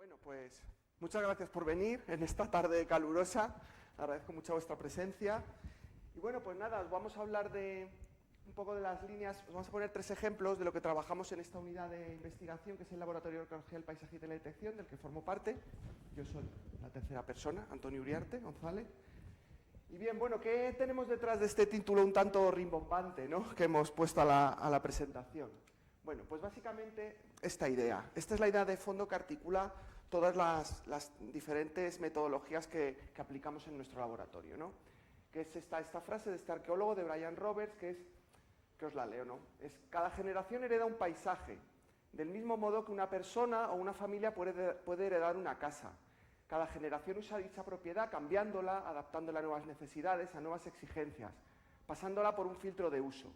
Bueno, pues muchas gracias por venir en esta tarde calurosa. Agradezco mucho vuestra presencia. Y bueno, pues nada, os vamos a hablar de un poco de las líneas. Os vamos a poner 3 ejemplos de lo que trabajamos en esta unidad de investigación, que es el Laboratorio de Arqueología del Paisaje y Teledetección, del que formo parte. Yo soy la tercera persona, Antonio Uriarte González. Y bien, bueno, ¿qué tenemos detrás de este título un tanto rimbombante, ¿no?, que hemos puesto a la presentación? Bueno, pues básicamente esta idea. Esta es la idea de fondo que articula todas las diferentes metodologías que aplicamos en nuestro laboratorio, ¿no? Que es esta frase de este arqueólogo, de Brian Roberts, que os la leo, ¿no? Es: cada generación hereda un paisaje, del mismo modo que una persona o una familia puede heredar una casa. Cada generación usa dicha propiedad cambiándola, adaptándola a nuevas necesidades, a nuevas exigencias, pasándola por un filtro de uso.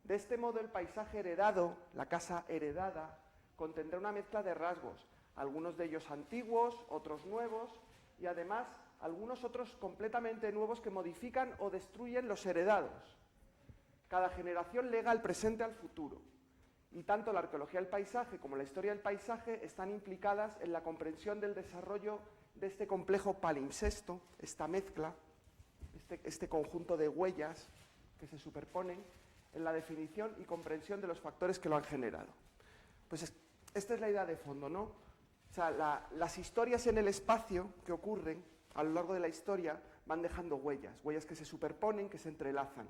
De este modo, el paisaje heredado, la casa heredada, contendrá una mezcla de rasgos, algunos de ellos antiguos, otros nuevos, y además algunos otros completamente nuevos que modifican o destruyen los heredados. Cada generación lega el presente al futuro, y tanto la arqueología del paisaje como la historia del paisaje están implicadas en la comprensión del desarrollo de este complejo palimpsesto, esta mezcla, este conjunto de huellas que se superponen en la definición y comprensión de los factores que lo han generado. Pues esta es la idea de fondo, ¿no? O sea, las historias en el espacio que ocurren a lo largo de la historia van dejando huellas que se superponen, que se entrelazan.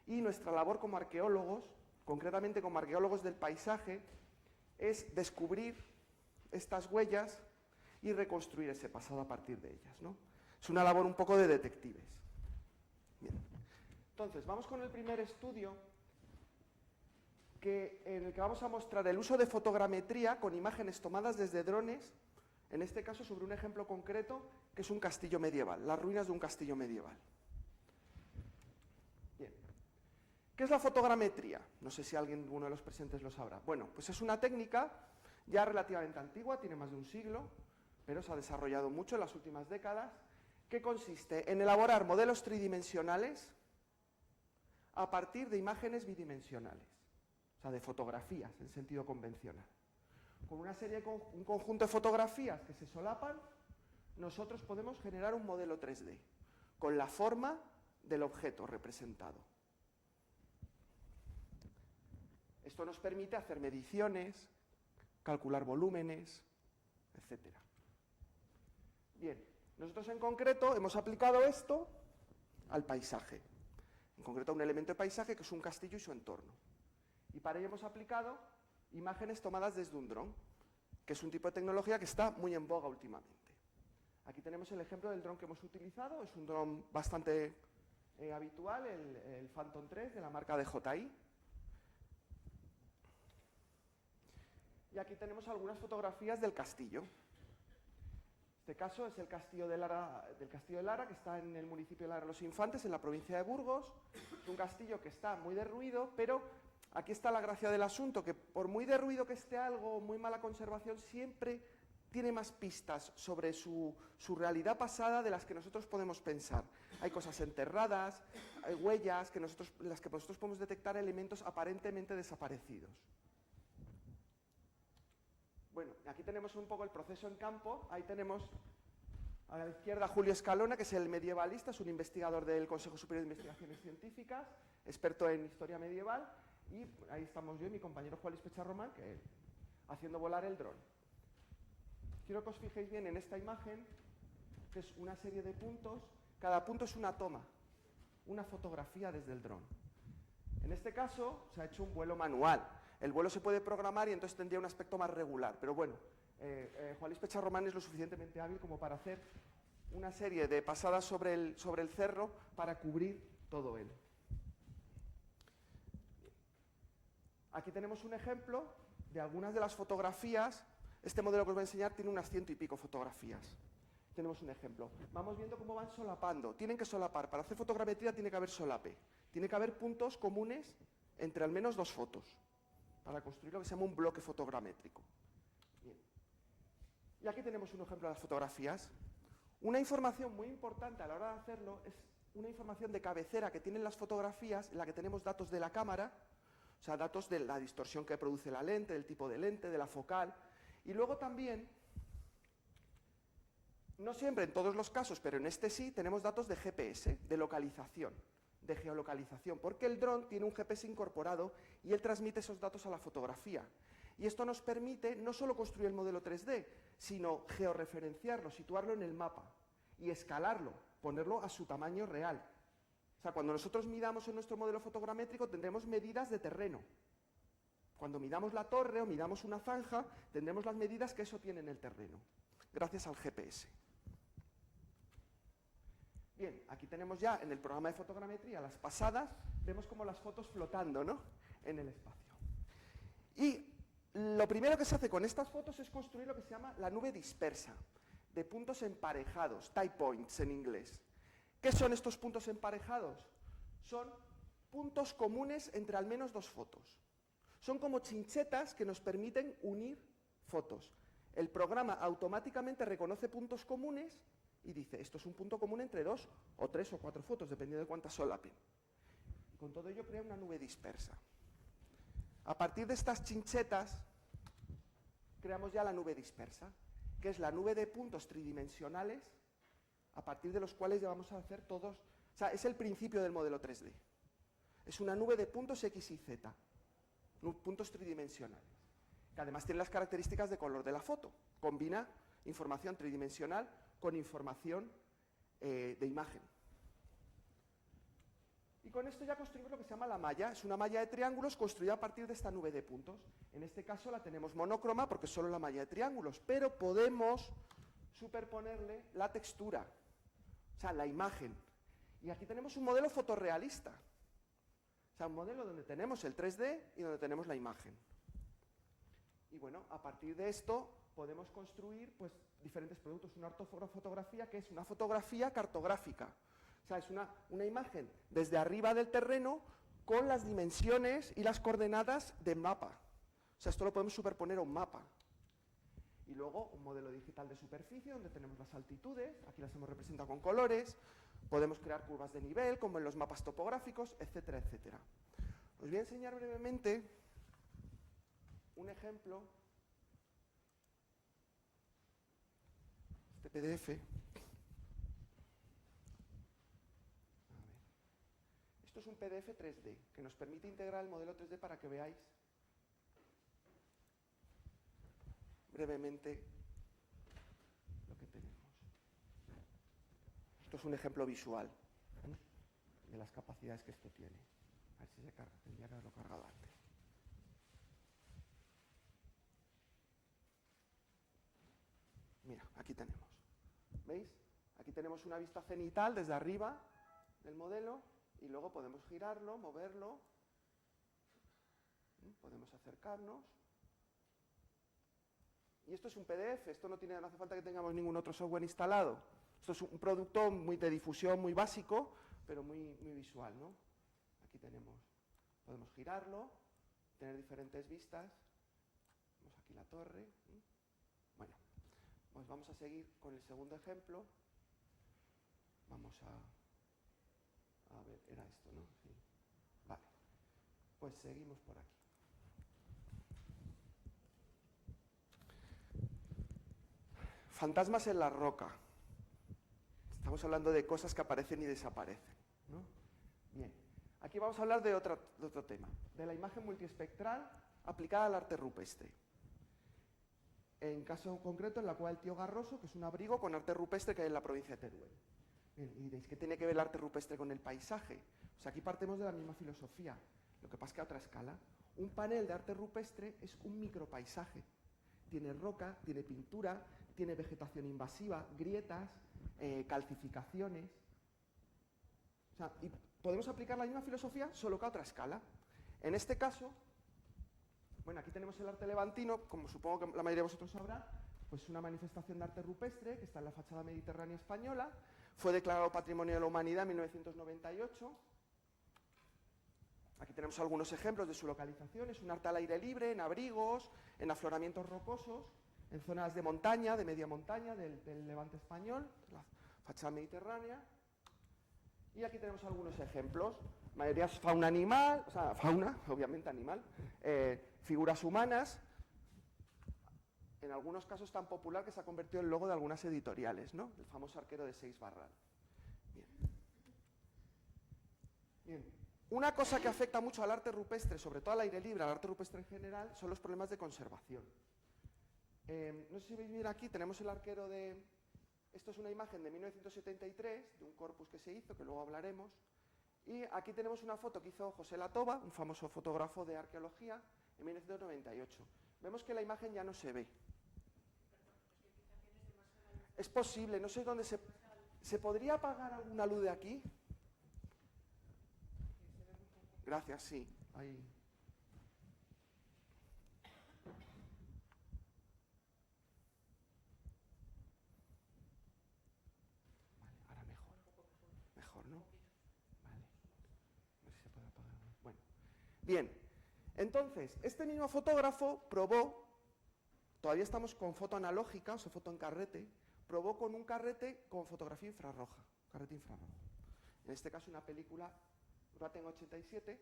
Y nuestra labor como arqueólogos, concretamente como arqueólogos del paisaje, es descubrir estas huellas y reconstruir ese pasado a partir de ellas, ¿no? Es una labor un poco de detectives. Bien. Entonces, vamos con el primer estudio, en el que vamos a mostrar el uso de fotogrametría con imágenes tomadas desde drones, en este caso sobre un ejemplo concreto, que es un castillo medieval, las ruinas de un castillo medieval. Bien. ¿Qué es la fotogrametría? No sé si alguno de los presentes lo sabrá. Bueno, pues es una técnica ya relativamente antigua, tiene más de un siglo, pero se ha desarrollado mucho en las últimas décadas, que consiste en elaborar modelos tridimensionales a partir de imágenes bidimensionales, o sea, de fotografías en sentido convencional. Con un conjunto de fotografías que se solapan, nosotros podemos generar un modelo 3D, con la forma del objeto representado. Esto nos permite hacer mediciones, calcular volúmenes, etc. Bien, nosotros en concreto hemos aplicado esto al paisaje, en concreto a un elemento de paisaje que es un castillo y su entorno. Y para ello hemos aplicado imágenes tomadas desde un dron, que es un tipo de tecnología que está muy en boga últimamente. Aquí tenemos el ejemplo del dron que hemos utilizado, es un dron bastante habitual, el Phantom 3 de la marca DJI. Y aquí tenemos algunas fotografías del castillo. Este caso es el castillo de Lara, que está en el municipio de Lara de los Infantes, en la provincia de Burgos. Es un castillo que está muy derruido, pero aquí está la gracia del asunto, que por muy derruido que esté algo, muy mala conservación, siempre tiene más pistas sobre su realidad pasada de las que nosotros podemos pensar. Hay cosas enterradas, hay huellas en las que nosotros podemos detectar elementos aparentemente desaparecidos. Bueno, aquí tenemos un poco el proceso en campo. Ahí tenemos a la izquierda Julio Escalona, que es el medievalista, es un investigador del Consejo Superior de Investigaciones Científicas, experto en historia medieval, y ahí estamos yo y mi compañero Juan Luis Pecharromán, haciendo volar el dron. Quiero que os fijéis bien en esta imagen, que es una serie de puntos. Cada punto es una toma, una fotografía desde el dron. En este caso se ha hecho un vuelo manual. El vuelo se puede programar y entonces tendría un aspecto más regular, pero bueno, Juan Luis Pecharromán es lo suficientemente hábil como para hacer una serie de pasadas sobre el cerro para cubrir todo él. Aquí tenemos un ejemplo de algunas de las fotografías. Este modelo que os voy a enseñar tiene unas 100 y pico fotografías. Tenemos un ejemplo. Vamos viendo cómo van solapando. Tienen que solapar. Para hacer fotogrametría tiene que haber solape. Tiene que haber puntos comunes entre al menos 2 fotos, para construir lo que se llama un bloque fotogramétrico. Bien. Y aquí tenemos un ejemplo de las fotografías. Una información muy importante a la hora de hacerlo es una información de cabecera que tienen las fotografías, en la que tenemos datos de la cámara, o sea, datos de la distorsión que produce la lente, del tipo de lente, de la focal, y luego también No siempre, en todos los casos, pero en este sí, tenemos datos de GPS, de localización, de geolocalización, porque el dron tiene un GPS incorporado y él transmite esos datos a la fotografía. Y esto nos permite no solo construir el modelo 3D, sino georreferenciarlo, situarlo en el mapa y escalarlo, ponerlo a su tamaño real. O sea, cuando nosotros midamos en nuestro modelo fotogramétrico tendremos medidas de terreno. Cuando midamos la torre o midamos una zanja, tendremos las medidas que eso tiene en el terreno, gracias al GPS. Bien, aquí tenemos ya en el programa de fotogrametría las pasadas, vemos como las fotos flotando, ¿no?, en el espacio. Y lo primero que se hace con estas fotos es construir lo que se llama la nube dispersa, de puntos emparejados, type points en inglés. ¿Qué son estos puntos emparejados? Son puntos comunes entre al menos dos fotos. Son como chinchetas que nos permiten unir fotos. El programa automáticamente reconoce puntos comunes y dice, esto es un punto común entre 2 o 3 o 4 fotos, dependiendo de cuántas solapen. Y con todo ello crea una nube dispersa. A partir de estas chinchetas, creamos ya la nube dispersa, que es la nube de puntos tridimensionales, a partir de los cuales ya vamos a hacer todos... O sea, es el principio del modelo 3D. Es una nube de puntos X y Z, puntos tridimensionales, que además tiene las características de color de la foto. Combina información tridimensional con información de imagen. Y con esto ya construimos lo que se llama la malla. Es una malla de triángulos construida a partir de esta nube de puntos. En este caso la tenemos monocroma porque es solo la malla de triángulos, pero podemos superponerle la textura, o sea, la imagen. Y aquí tenemos un modelo fotorrealista. O sea, un modelo donde tenemos el 3D y donde tenemos la imagen. Y bueno, a partir de esto podemos construir pues, diferentes productos. Una ortofotografía que es una fotografía cartográfica. O sea, es una imagen desde arriba del terreno con las dimensiones y las coordenadas de mapa. O sea, esto lo podemos superponer a un mapa. Y luego un modelo digital de superficie donde tenemos las altitudes, aquí las hemos representado con colores, podemos crear curvas de nivel como en los mapas topográficos, etcétera, etcétera. Os voy a enseñar brevemente un ejemplo, este PDF. Esto es un PDF 3D que nos permite integrar el modelo 3D para que veáis brevemente lo que tenemos. Esto es un ejemplo visual de las capacidades que esto tiene. A ver si se carga, tendría que haberlo cargado antes. Mira, aquí tenemos. ¿Veis? Aquí tenemos una vista cenital desde arriba del modelo y luego podemos girarlo, moverlo, podemos acercarnos. Y esto es un PDF, esto no hace falta que tengamos ningún otro software instalado. Esto es un producto muy de difusión, muy básico, pero muy visual, ¿no? Aquí podemos girarlo, tener diferentes vistas. Vemos aquí la torre. Bueno, pues vamos a seguir con el segundo ejemplo. Vamos a ver, era esto, ¿no? Sí. Vale, pues seguimos por aquí. Fantasmas en la roca. Estamos hablando de cosas que aparecen y desaparecen, ¿no? Bien, aquí vamos a hablar de otro tema, de la imagen multiespectral aplicada al arte rupestre. En caso concreto, en la cual el Tío Garroso, que es un abrigo con arte rupestre que hay en la provincia de Teruel. Bien, y diréis, ¿qué tiene que ver el arte rupestre con el paisaje? O sea, aquí partimos de la misma filosofía, lo que pasa es que a otra escala. Un panel de arte rupestre es un micropaisaje. Tiene roca, tiene pintura, tiene vegetación invasiva, grietas, calcificaciones. O sea, y podemos aplicar la misma filosofía, solo que a otra escala. En este caso, bueno, aquí tenemos el arte levantino, como supongo que la mayoría de vosotros sabrá, pues una manifestación de arte rupestre que está en la fachada mediterránea española, fue declarado Patrimonio de la Humanidad en 1998. Aquí tenemos algunos ejemplos de su localización, es un arte al aire libre, en abrigos, en afloramientos rocosos, en zonas de montaña, de media montaña, del Levante español, la fachada mediterránea. Y aquí tenemos algunos ejemplos, mayoría es fauna animal, o sea, fauna, obviamente animal, figuras humanas, en algunos casos tan popular que se ha convertido en el logo de algunas editoriales, ¿no? El famoso arquero de 6 barral. Bien. Bien. Una cosa que afecta mucho al arte rupestre, sobre todo al aire libre, al arte rupestre en general, son los problemas de conservación. No sé si veis bien aquí, tenemos el arquero de... Esto es una imagen de 1973, de un corpus que se hizo, que luego hablaremos. Y aquí tenemos una foto que hizo José Latoba, un famoso fotógrafo de arqueología, en 1998. Vemos que la imagen ya no se ve. Es posible, no sé dónde se... ¿Se podría apagar alguna luz de aquí? Gracias, sí. Ahí. Vale, ahora mejor. Mejor, ¿no? Vale. No sé si se puede apagar. Bueno. Bien. Entonces, este mismo fotógrafo probó, todavía estamos con foto analógica, o sea, foto en carrete, probó con un carrete con fotografía infrarroja, carrete infrarrojo. En este caso una película, Raten 87,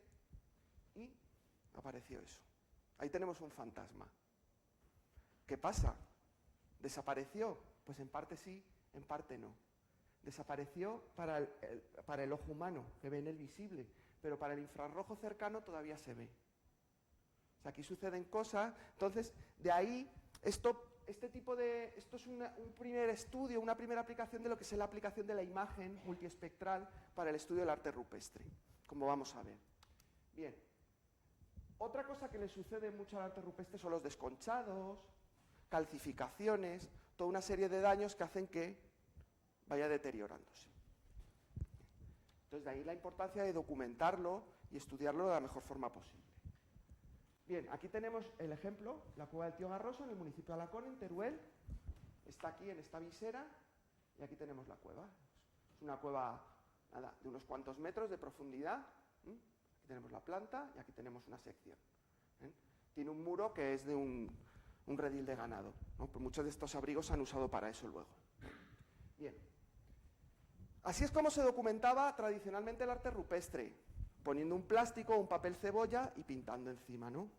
y apareció eso. Ahí tenemos un fantasma. ¿Qué pasa? ¿Desapareció? Pues en parte sí, en parte no. Desapareció para el ojo humano, que ve en el visible, pero para el infrarrojo cercano todavía se ve. O sea, aquí suceden cosas, entonces, de ahí, esto es un primer estudio, una primera aplicación de lo que es la aplicación de la imagen multiespectral para el estudio del arte rupestre, como vamos a ver. Bien. Otra cosa que le sucede mucho al arte rupestre son los desconchados, calcificaciones, toda una serie de daños que hacen que vaya deteriorándose. Entonces, de ahí la importancia de documentarlo y estudiarlo de la mejor forma posible. Bien, aquí tenemos el ejemplo, la cueva del Tío Garroso en el municipio de Alacón, en Teruel. Está aquí en esta visera y aquí tenemos la cueva. Es una cueva nada, de unos cuantos metros de profundidad. Aquí tenemos la planta y aquí tenemos una sección. Tiene un muro que es de un redil de ganado, ¿no? Pues muchos de estos abrigos se han usado para eso luego. Bien. Así es como se documentaba tradicionalmente el arte rupestre, poniendo un plástico o un papel cebolla y pintando encima, ¿no?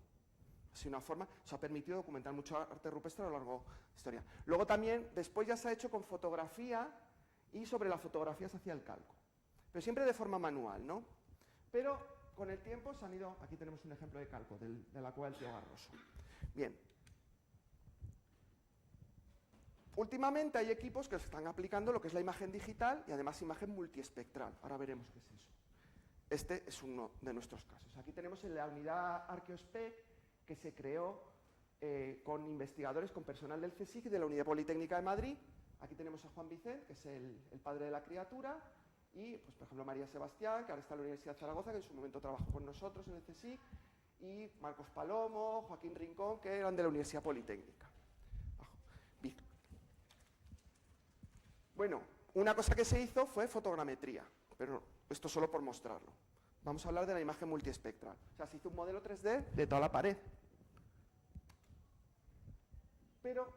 Así una forma, eso ha permitido documentar mucho arte rupestre a lo largo de la historia. Luego también, después ya se ha hecho con fotografía y sobre la fotografía se hacía el calco. Pero siempre de forma manual, ¿no? Pero con el tiempo se han ido, aquí tenemos un ejemplo de calco de la cueva del Tío Garroso. Bien. Últimamente hay equipos que se están aplicando lo que es la imagen digital y además imagen multiespectral. Ahora veremos qué es eso. Este es uno de nuestros casos. Aquí tenemos la unidad Arqueospec que se creó con investigadores, con personal del CSIC y de la Unidad Politécnica de Madrid. Aquí tenemos a Juan Vicent, que es el padre de la criatura, y, pues, por ejemplo, María Sebastián, que ahora está en la Universidad de Zaragoza, que en su momento trabajó con nosotros en el CSIC, y Marcos Palomo, Joaquín Rincón, que eran de la Universidad Politécnica. Bueno, una cosa que se hizo fue fotogrametría, pero esto solo por mostrarlo. Vamos a hablar de la imagen multiespectral. O sea, se hizo un modelo 3D de toda la pared. Pero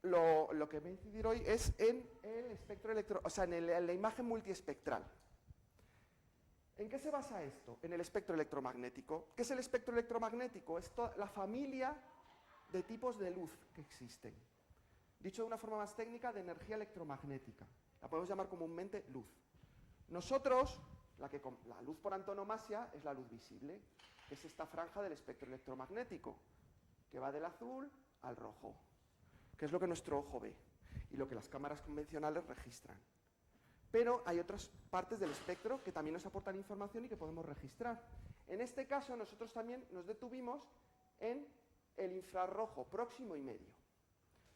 lo que voy a incidir hoy es en el espectro o sea, en la imagen multiespectral. ¿En qué se basa esto? En el espectro electromagnético. ¿Qué es el espectro electromagnético? Es la familia de tipos de luz que existen. Dicho de una forma más técnica, de energía electromagnética. La podemos llamar comúnmente luz. Nosotros, la luz por antonomasia es la luz visible, que es esta franja del espectro electromagnético, que va del azul al rojo, que es lo que nuestro ojo ve y lo que las cámaras convencionales registran. Pero hay otras partes del espectro que también nos aportan información y que podemos registrar. En este caso, nosotros también nos detuvimos en el infrarrojo próximo y medio.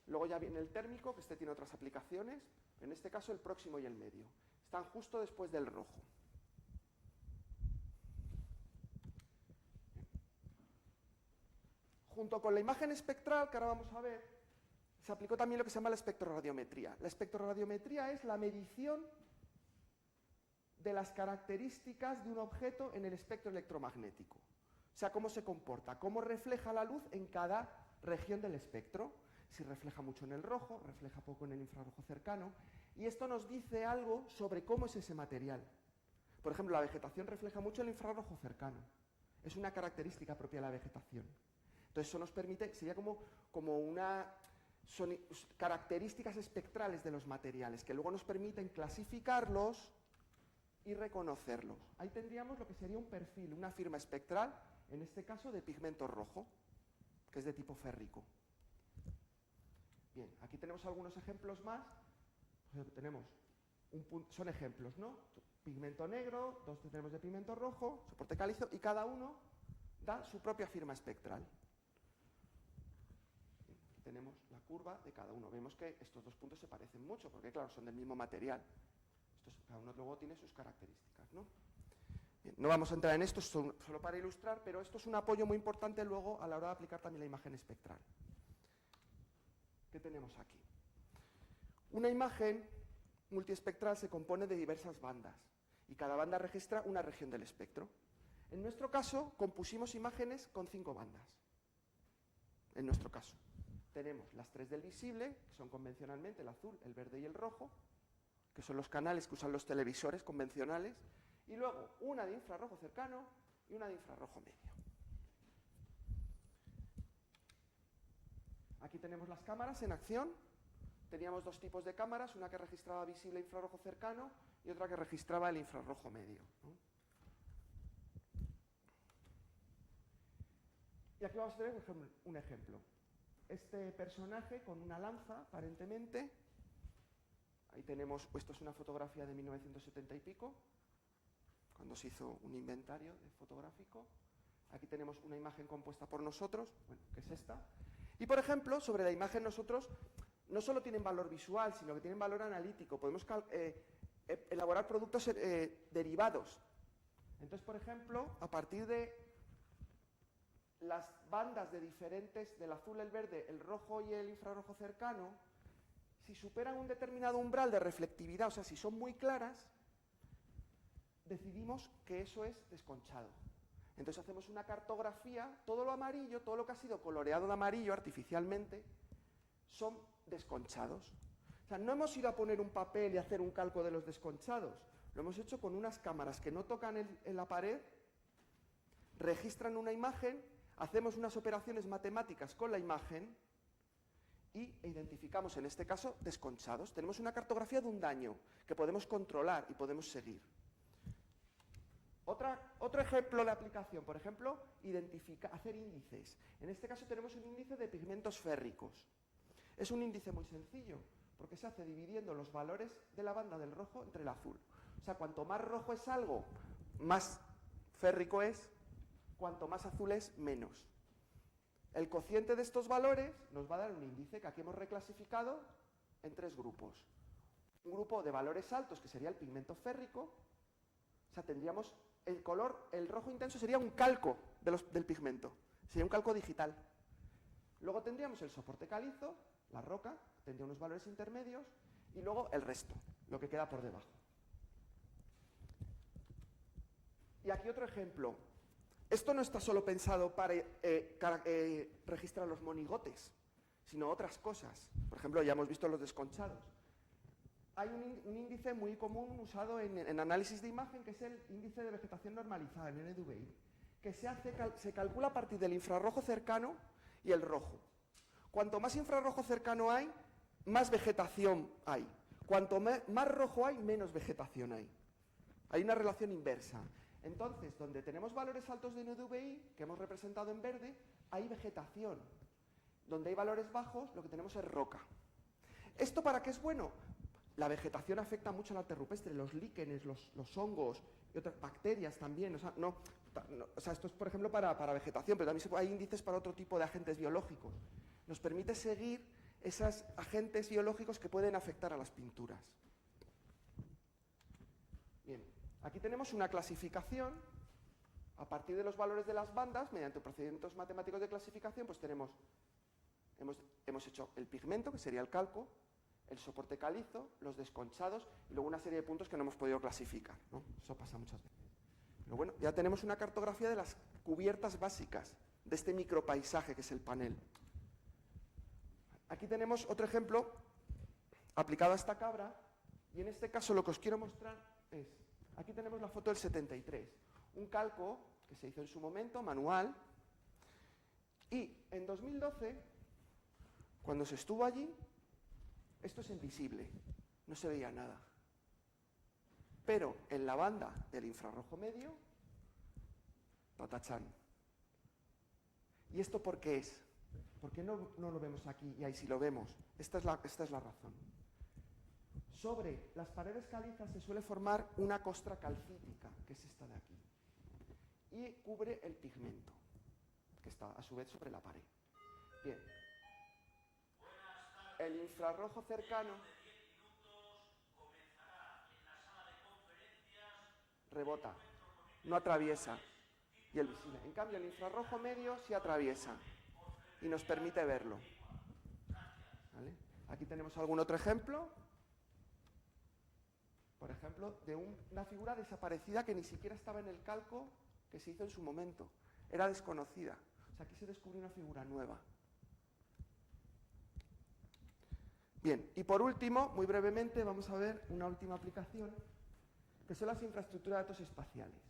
Luego ya viene el térmico, que este tiene otras aplicaciones. En este caso, el próximo y el medio. Están justo después del rojo. Junto con la imagen espectral, que ahora vamos a ver, se aplicó también lo que se llama la espectroradiometría. La espectroradiometría es la medición de las características de un objeto en el espectro electromagnético. O sea, cómo se comporta, cómo refleja la luz en cada región del espectro. Si refleja mucho en el rojo, refleja poco en el infrarrojo cercano. Y esto nos dice algo sobre cómo es ese material. Por ejemplo, la vegetación refleja mucho el infrarrojo cercano. Es una característica propia de la vegetación. Entonces eso nos permite, sería como una... Son características espectrales de los materiales que luego nos permiten clasificarlos y reconocerlos. Ahí tendríamos lo que sería un perfil, una firma espectral, en este caso de pigmento rojo, que es de tipo férrico. Bien, aquí tenemos algunos ejemplos más. Tenemos son ejemplos, ¿no? Pigmento negro, dos tenemos de pigmento rojo, soporte calizo, y cada uno da su propia firma espectral. Aquí tenemos la curva de cada uno. Vemos que estos dos puntos se parecen mucho, porque claro, son del mismo material. Cada uno luego tiene sus características, ¿no? Bien, no vamos a entrar en esto, solo para ilustrar, pero esto es un apoyo muy importante luego a la hora de aplicar también la imagen espectral. ¿Qué tenemos aquí? Una imagen multiespectral se compone de diversas bandas y cada banda registra una región del espectro. En nuestro caso, compusimos imágenes con 5 bandas. En nuestro caso, tenemos las 3 del visible, que son convencionalmente el azul, el verde y el rojo, que son los canales que usan los televisores convencionales, y luego una de infrarrojo cercano y una de infrarrojo medio. Aquí tenemos las cámaras en acción. Teníamos dos tipos de cámaras, una que registraba visible infrarrojo cercano y otra que registraba el infrarrojo medio, ¿no? Y aquí vamos a tener un ejemplo. Este personaje con una lanza, aparentemente. Ahí tenemos, esto es una fotografía de 1970 y pico, cuando se hizo un inventario fotográfico. Aquí tenemos una imagen compuesta por nosotros, bueno, que es esta. Y, por ejemplo, sobre la imagen nosotros no solo tienen valor visual, sino que tienen valor analítico. Podemos elaborar productos derivados. Entonces, por ejemplo, a partir de las bandas de diferentes, del azul, el verde, el rojo y el infrarrojo cercano, si superan un determinado umbral de reflectividad, o sea, si son muy claras, decidimos que eso es desconchado. Entonces hacemos una cartografía, todo lo amarillo, todo lo que ha sido coloreado de amarillo artificialmente, son desconchados. O sea, no hemos ido a poner un papel y hacer un calco de los desconchados, lo hemos hecho con unas cámaras que no tocan en la pared, registran una imagen, hacemos unas operaciones matemáticas con la imagen y identificamos, en este caso, desconchados. Tenemos una cartografía de un daño que podemos controlar y podemos seguir. Otro ejemplo de aplicación, por ejemplo, hacer índices. En este caso tenemos un índice de pigmentos férricos. Es un índice muy sencillo, porque se hace dividiendo los valores de la banda del rojo entre el azul. O sea, cuanto más rojo es algo, más férrico es, cuanto más azul es, menos. El cociente de estos valores nos va a dar un índice que aquí hemos reclasificado en 3 grupos. Un grupo de valores altos, que sería el pigmento férrico. O sea, tendríamos el color, el rojo intenso sería un calco del pigmento, sería un calco digital. Luego tendríamos el soporte calizo, la roca, tendría unos valores intermedios, y luego el resto, lo que queda por debajo. Y aquí otro ejemplo. Esto no está solo pensado para registrar los monigotes, sino otras cosas. Por ejemplo, ya hemos visto los desconchados. Hay un índice muy común usado en análisis de imagen, que es el índice de vegetación normalizada, el NDVI, que se calcula a partir del infrarrojo cercano y el rojo. Cuanto más infrarrojo cercano hay, más vegetación hay. Cuanto más rojo hay, menos vegetación hay. Hay una relación inversa. Entonces, donde tenemos valores altos de NDVI, que hemos representado en verde, hay vegetación. Donde hay valores bajos, lo que tenemos es roca. ¿Esto para qué es bueno? La vegetación afecta mucho al arte rupestre, los líquenes, los hongos y otras bacterias también. O sea, esto es, por ejemplo, para vegetación, pero también hay índices para otro tipo de agentes biológicos. Nos permite seguir esos agentes biológicos que pueden afectar a las pinturas. Bien, aquí tenemos una clasificación. A partir de los valores de las bandas, mediante procedimientos matemáticos de clasificación, pues hemos hecho el pigmento, que sería el calco, el soporte calizo, los desconchados y luego una serie de puntos que no hemos podido clasificar, ¿no? Eso pasa muchas veces. Pero bueno, ya tenemos una cartografía de las cubiertas básicas de este micropaisaje que es el panel. Aquí tenemos otro ejemplo aplicado a esta cabra y en este caso lo que os quiero mostrar es, aquí tenemos la foto del 73, un calco que se hizo en su momento, manual, Y en 2012, cuando se estuvo allí, esto es invisible, no se veía nada. Pero en la banda del infrarrojo medio, patachán. ¿Y esto por qué es? ¿Por qué no lo vemos aquí y ahí sí lo vemos? Esta es la razón. Sobre las paredes calizas se suele formar una costra calcítica, que es esta de aquí, y cubre el pigmento, que está a su vez sobre la pared. Bien. El infrarrojo cercano rebota, no atraviesa, y el visible. En cambio, el infrarrojo medio sí atraviesa y nos permite verlo. ¿Vale? Aquí tenemos algún otro ejemplo. Por ejemplo, de una figura desaparecida que ni siquiera estaba en el calco que se hizo en su momento. Era desconocida. O sea, aquí se descubrió una figura nueva. Bien, y por último, muy brevemente, vamos a ver una última aplicación, que son las infraestructuras de datos espaciales.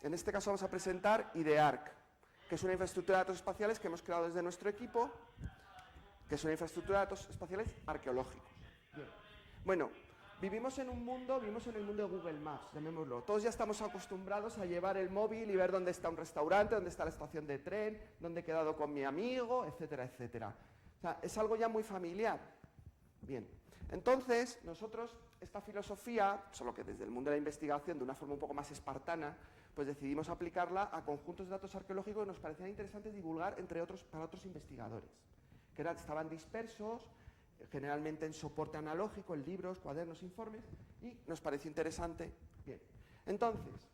En este caso vamos a presentar IDEARC, que es una infraestructura de datos espaciales que hemos creado desde nuestro equipo, que es una infraestructura de datos espaciales arqueológicos. Bien. Bueno, vivimos en el mundo de Google Maps, llamémoslo. Todos ya estamos acostumbrados a llevar el móvil y ver dónde está un restaurante, dónde está la estación de tren, dónde he quedado con mi amigo, etcétera, etcétera. O sea, es algo ya muy familiar. Bien, entonces nosotros esta filosofía, solo que desde el mundo de la investigación de una forma un poco más espartana, pues decidimos aplicarla a conjuntos de datos arqueológicos que nos parecían interesantes divulgar para otros investigadores, que estaban dispersos, generalmente en soporte analógico, en libros, cuadernos, informes, y nos pareció interesante. Bien, entonces,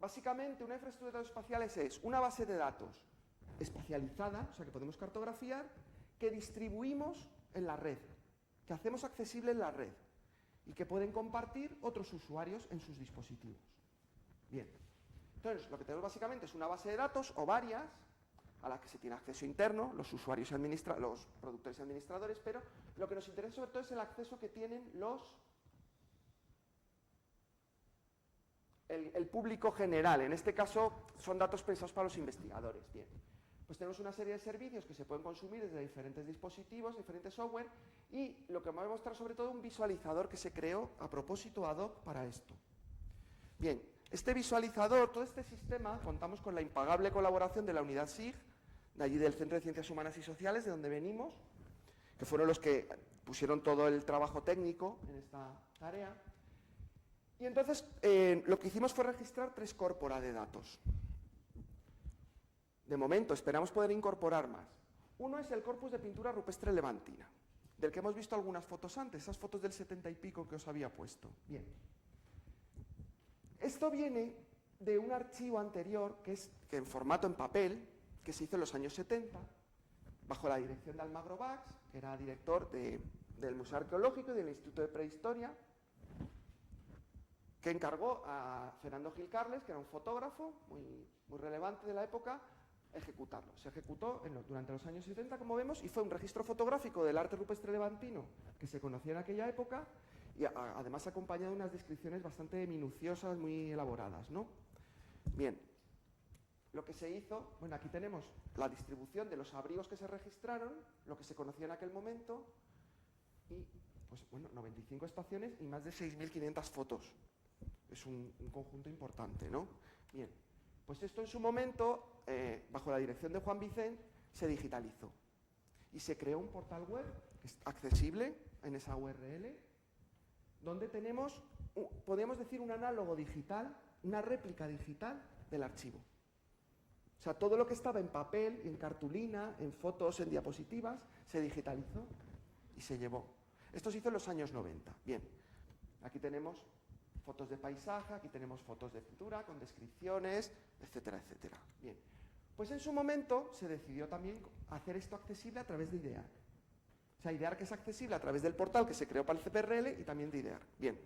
básicamente una infraestructura de datos espaciales es una base de datos espacializada, o sea que podemos cartografiar, que distribuimos en la red, que hacemos accesible en la red y que pueden compartir otros usuarios en sus dispositivos. Bien, entonces lo que tenemos básicamente es una base de datos o varias a las que se tiene acceso interno, los usuarios y los productores y administradores, pero lo que nos interesa sobre todo es el acceso que tienen el público general. En este caso son datos pensados para los investigadores. Bien, pues tenemos una serie de servicios que se pueden consumir desde diferentes dispositivos, diferentes software, y lo que vamos a mostrar sobre todo un visualizador que se creó a propósito ad hoc para esto. Bien, este visualizador, todo este sistema, contamos con la impagable colaboración de la unidad SIG, de allí del Centro de Ciencias Humanas y Sociales, de donde venimos, que fueron los que pusieron todo el trabajo técnico en esta tarea. Y entonces lo que hicimos fue registrar 3 corpora de datos. De momento, esperamos poder incorporar más. Uno es el corpus de pintura rupestre levantina, del que hemos visto algunas fotos antes, esas fotos del 70 y pico que os había puesto. Bien. Esto viene de un archivo anterior, que en formato en papel, que se hizo en los años 70, bajo la dirección de Almagro Bax, que era director del Museo Arqueológico y del Instituto de Prehistoria, que encargó a Fernando Gil Carles, que era un fotógrafo muy relevante de la época, ejecutarlo. Se ejecutó durante los años 70, como vemos, y fue un registro fotográfico del arte rupestre levantino que se conocía en aquella época, y además acompañado de unas descripciones bastante minuciosas, muy elaboradas, ¿no? Bien, lo que se hizo, bueno, aquí tenemos la distribución de los abrigos que se registraron, lo que se conocía en aquel momento, y, pues bueno, 95 estaciones y más de 6.500 fotos. Es un conjunto importante, ¿no? Bien, pues esto en su momento, bajo la dirección de Juan Vicent, se digitalizó. Y se creó un portal web que es accesible en esa URL, donde tenemos, podríamos decir, un análogo digital, una réplica digital del archivo. O sea, todo lo que estaba en papel, en cartulina, en fotos, en diapositivas, se digitalizó y se llevó. Esto se hizo en los años 90. Bien, aquí tenemos fotos de paisaje, aquí tenemos fotos de pintura con descripciones, etcétera, etcétera. Bien, pues en su momento se decidió también hacer esto accesible a través de IDEARC. O sea, IDEARC es accesible a través del portal que se creó para el CPRL y también de IDEARC. Bien.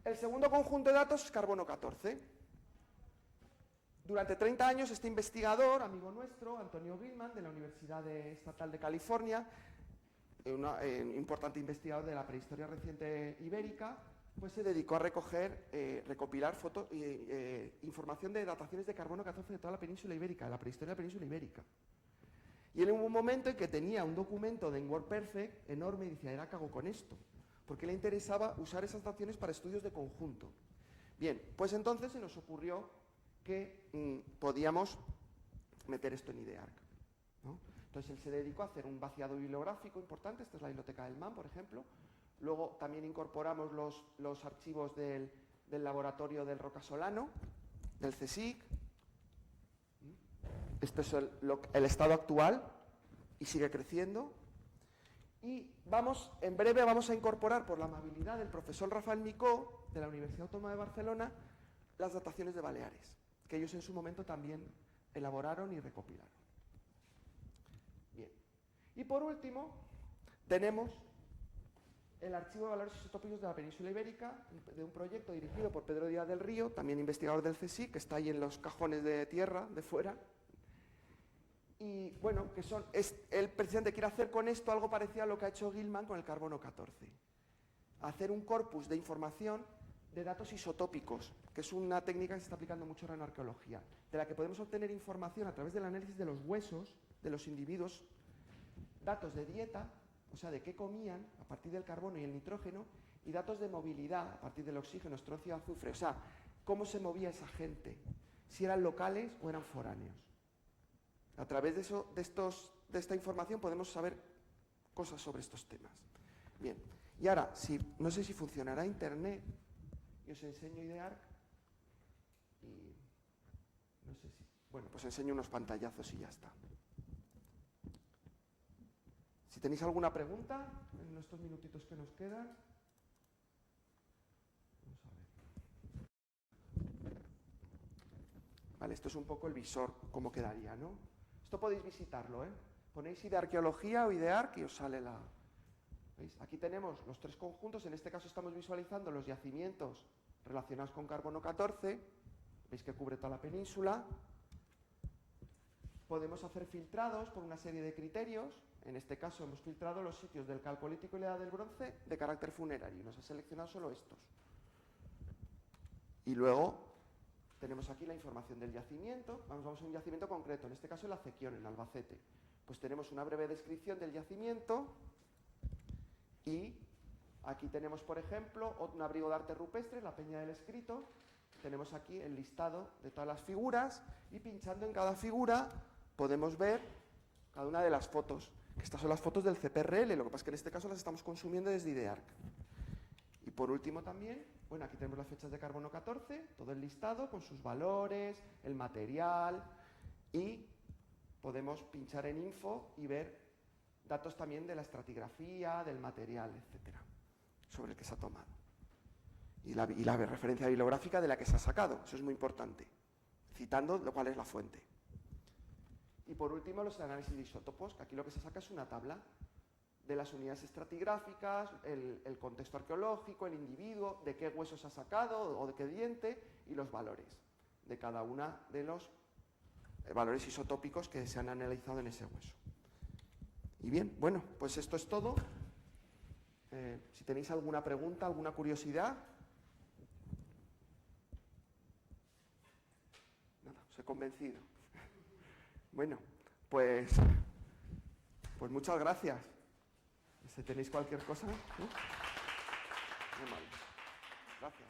El segundo conjunto de datos es carbono 14. Durante 30 años este investigador, amigo nuestro, Antonio Gilman, de la Universidad Estatal de California, un importante investigador de la prehistoria reciente ibérica, pues se dedicó a recopilar información de dataciones de carbono 14 de toda la península ibérica, de la prehistoria de la península ibérica. Y él hubo un momento en que tenía un documento de WordPerfect enorme y decía, ¿qué hago con esto? Porque le interesaba usar esas dataciones para estudios de conjunto. Bien, pues entonces se nos ocurrió que podíamos meter esto en IDEARC, ¿no? Entonces él se dedicó a hacer un vaciado bibliográfico importante, esta es la biblioteca del MAN, por ejemplo. Luego también incorporamos los archivos del laboratorio del Rocasolano, del CSIC. Este es el estado actual y sigue creciendo. Y en breve vamos a incorporar, por la amabilidad del profesor Rafael Micó, de la Universidad Autónoma de Barcelona, las dataciones de Baleares, que ellos en su momento también elaboraron y recopilaron. Bien. Y por último, tenemos el archivo de valores isotópicos de la península ibérica, de un proyecto dirigido por Pedro Díaz del Río, también investigador del CSIC, que está ahí en los cajones de tierra, de fuera. Y bueno, él precisamente quiere hacer con esto algo parecido a lo que ha hecho Gilman con el carbono 14. Hacer un corpus de información de datos isotópicos, que es una técnica que se está aplicando mucho ahora en arqueología, de la que podemos obtener información a través del análisis de los huesos de los individuos, datos de dieta, o sea, de qué comían a partir del carbono y el nitrógeno, y datos de movilidad a partir del oxígeno, estroncio y azufre, o sea, cómo se movía esa gente, si eran locales o eran foráneos. A través de esta información podemos saber cosas sobre estos temas. Bien, y ahora, no sé si funcionará Internet, y os enseño IDEARC, y no sé si... Bueno, pues enseño unos pantallazos y ya está. Si tenéis alguna pregunta en estos minutitos que nos quedan. Vamos a ver. Vale, esto es un poco el visor, cómo quedaría, ¿no? Esto podéis visitarlo, ¿eh? Ponéis IDEarqueología o IDEARC y os sale la... ¿Veis? Aquí tenemos los tres conjuntos, en este caso estamos visualizando los yacimientos relacionados con carbono 14, veis que cubre toda la península. Podemos hacer filtrados por una serie de criterios. En este caso hemos filtrado los sitios del Calcolítico y la Edad del Bronce de carácter funerario. Nos ha seleccionado solo estos. Y luego tenemos aquí la información del yacimiento. Vamos a un yacimiento concreto, en este caso el Acequión, en Albacete. Pues tenemos una breve descripción del yacimiento y aquí tenemos, por ejemplo, un abrigo de arte rupestre, la Peña del Escrito. Tenemos aquí el listado de todas las figuras y pinchando en cada figura podemos ver cada una de las fotos. Estas son las fotos del CPRL, lo que pasa es que en este caso las estamos consumiendo desde IDEARC. Y por último también, bueno, aquí tenemos las fechas de carbono 14, todo el listado con sus valores, el material, y podemos pinchar en info y ver datos también de la estratigrafía, del material, etcétera, sobre el que se ha tomado. Y la referencia bibliográfica de la que se ha sacado, eso es muy importante, citando cuál es la fuente. Y por último, los análisis de isótopos, que aquí lo que se saca es una tabla de las unidades estratigráficas, el contexto arqueológico, el individuo, de qué huesos ha sacado o de qué diente, y los valores de cada una de los valores isotópicos que se han analizado en ese hueso. Y bien, bueno, pues esto es todo. Si tenéis alguna pregunta, alguna curiosidad. Nada, os he convencido. Bueno, pues muchas gracias. Si tenéis cualquier cosa, ¿no? Muy mal. Gracias.